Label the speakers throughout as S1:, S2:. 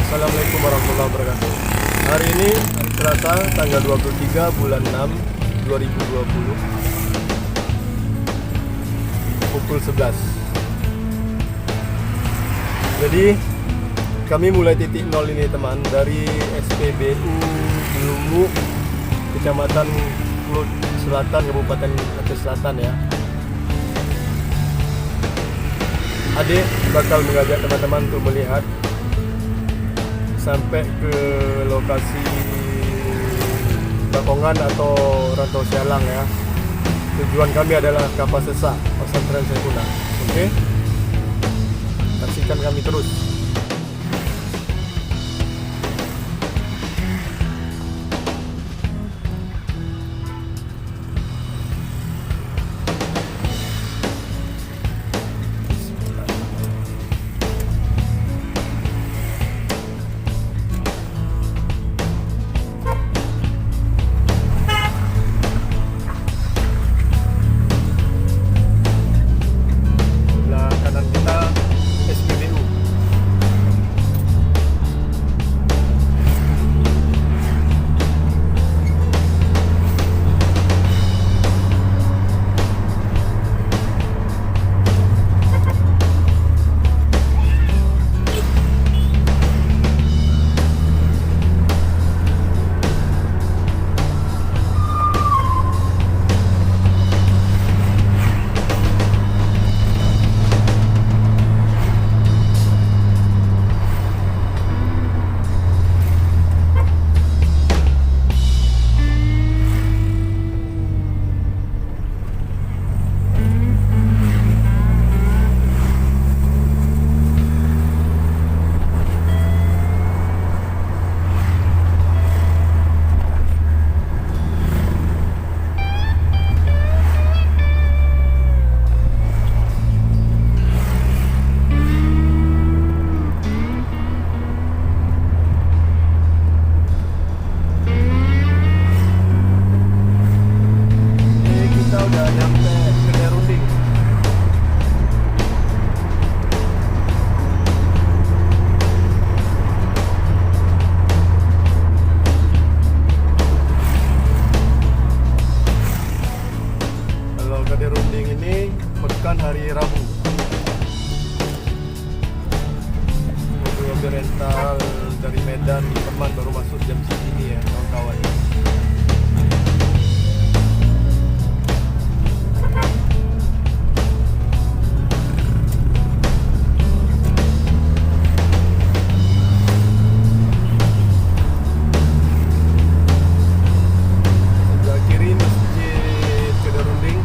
S1: Assalamualaikum warahmatullahi wabarakatuh. Hari ini hari Selasa tanggal 23 bulan 6 2020 pukul 11. Jadi kami mulai titik nol ini teman, dari SPBU Belungu, Kecamatan Pulau Selatan, Kabupaten Aceh Selatan ya. Adik bakal mengajak teman-teman untuk melihat sampai ke lokasi Bakongan atau Rantau Sialang ya. Tujuan kami adalah Kapal Sesak, Pesantren Syekhuna. Oke? Saksikan kami terus. Hari Rabu mobil rental dari Medan teman baru masuk jam segini ya kawan-kawan. Sebelah kiri Masjid Kedarunding,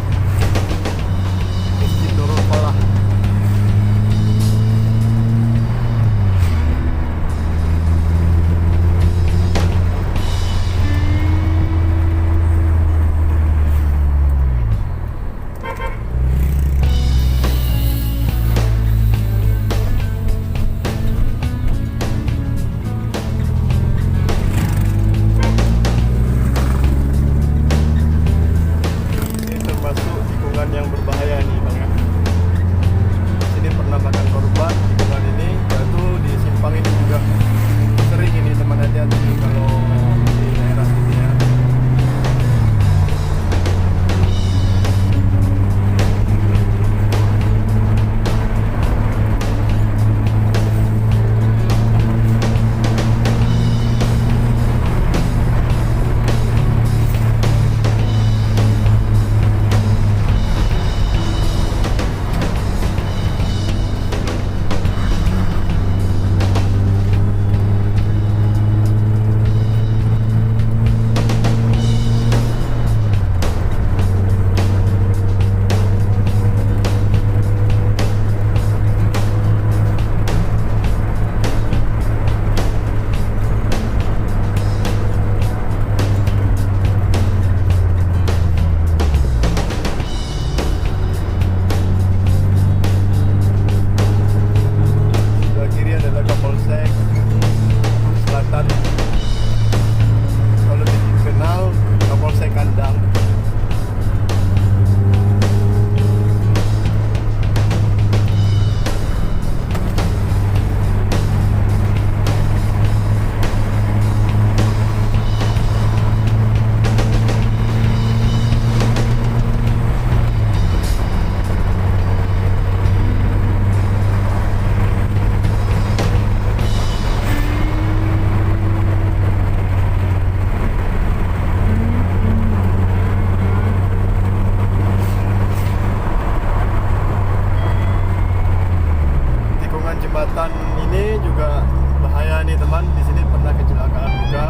S1: jembatan ini juga bahaya nih teman. Di sini pernah kecelakaan juga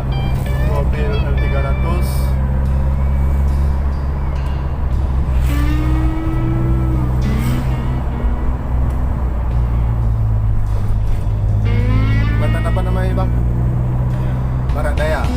S1: mobil L300. Jembatan apa namanya bang? Barat Daya.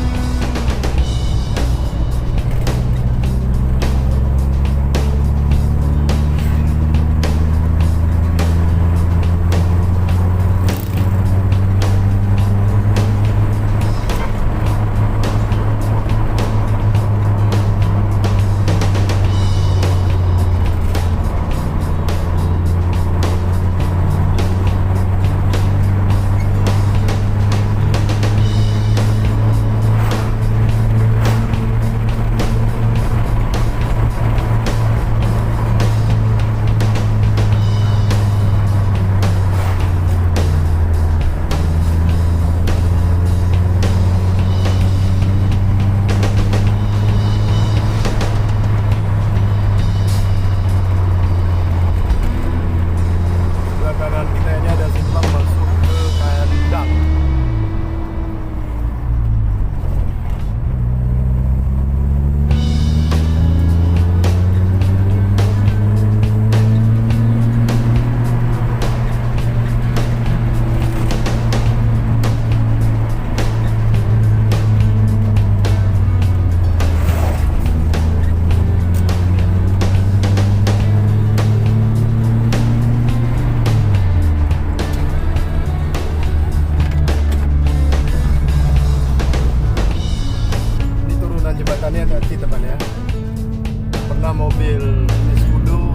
S1: Kanan kita ini ada simpang masuk ke kandang. Jembatannya hati teman ya. Pernah mobil Escudo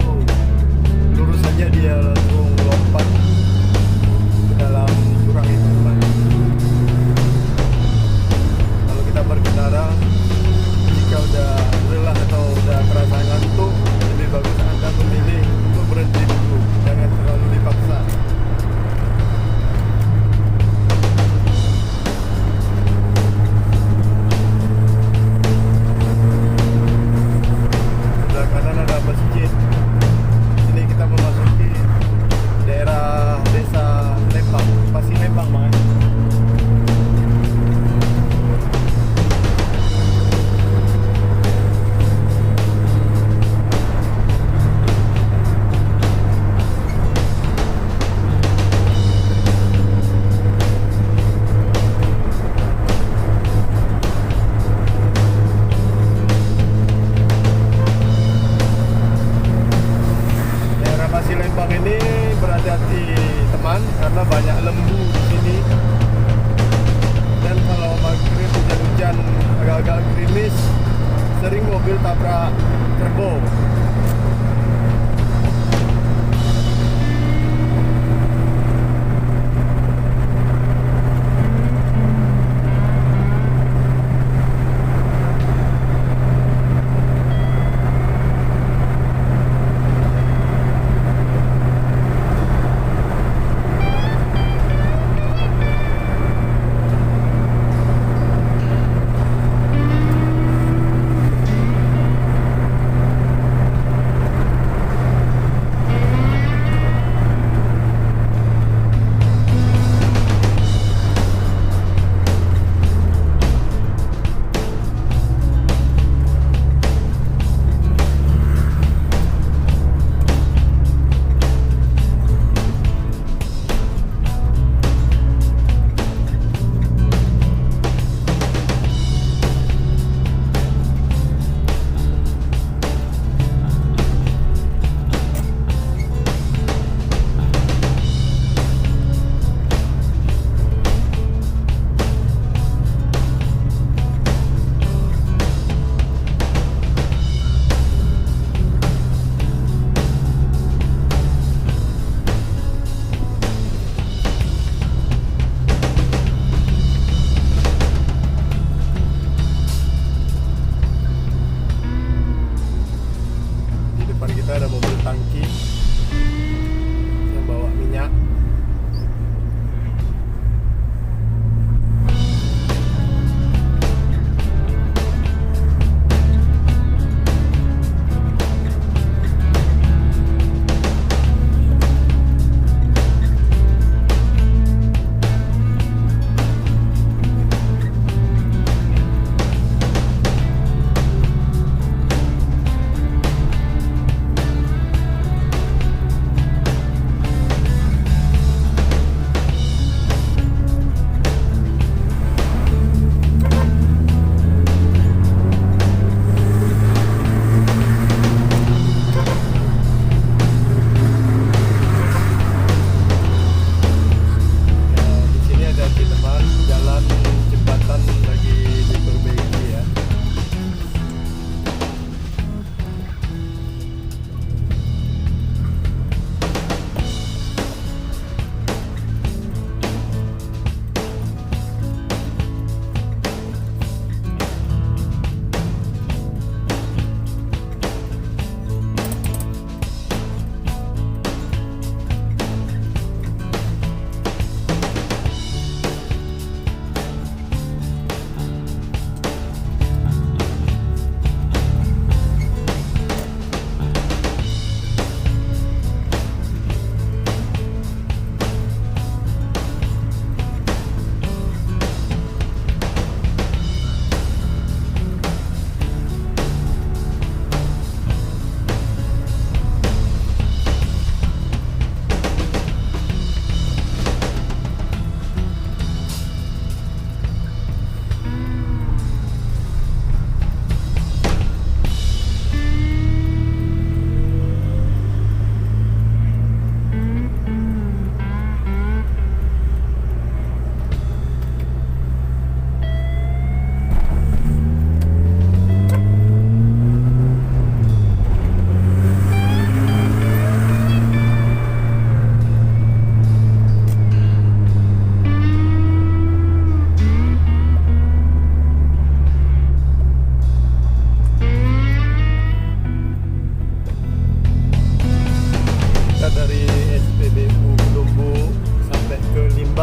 S1: lurus saja dia langsung lompat ke dalam jurang itu teman. Kalau kita berkendara, jika udah lelah atau udah terasa ngantuk, lebih bagus Anda memilih untuk berhenti dulu, jangan terlalu dipaksa. Kanan ada masjid. Ini kita memasuki daerah desa Lembang, Pasir Lembang, Bang. Pasir Lembang ini berhati-hati teman karena banyak lembu di sini. Dan kalau maghrib hujan-hujan agak-agak gerimis, sering mobil tabrak kerbau.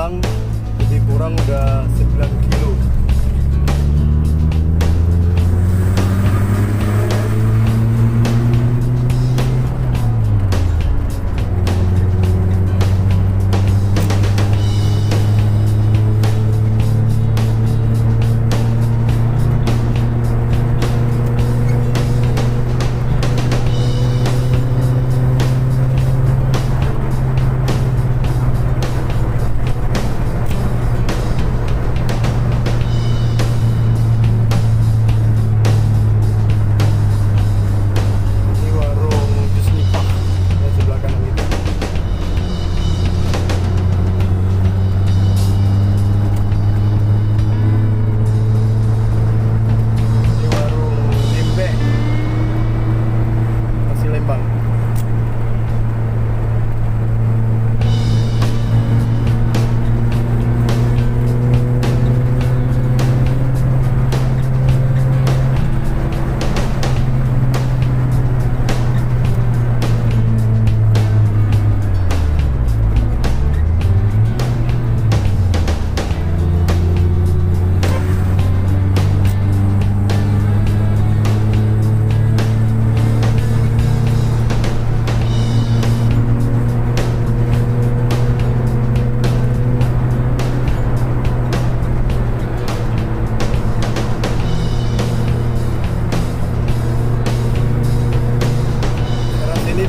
S1: Lembang lebih kurang udah 9 kilo.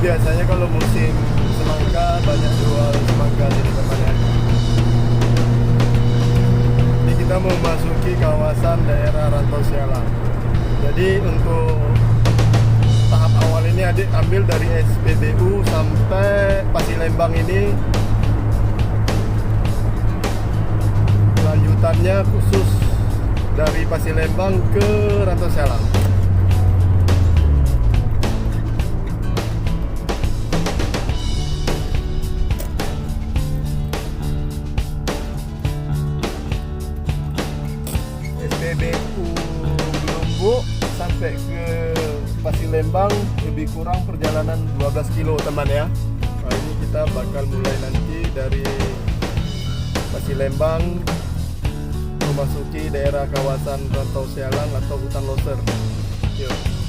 S1: Biasanya kalau musim semangka banyak jual semangka di teman-teman. Ini kita mau memasuki kawasan daerah Rantau Sialang. Jadi untuk tahap awal ini adik ambil dari SPBU sampai Pasilembang ini. Lanjutannya khusus dari Pasilembang ke Rantau Sialang. SPBU Gelumbu sampai ke Pasilembang lebih kurang perjalanan 12 kilo teman ya. Nah, ini kita bakal mulai nanti dari Pasilembang memasuki daerah kawasan Rantau Sialang atau hutan loser. Yuk.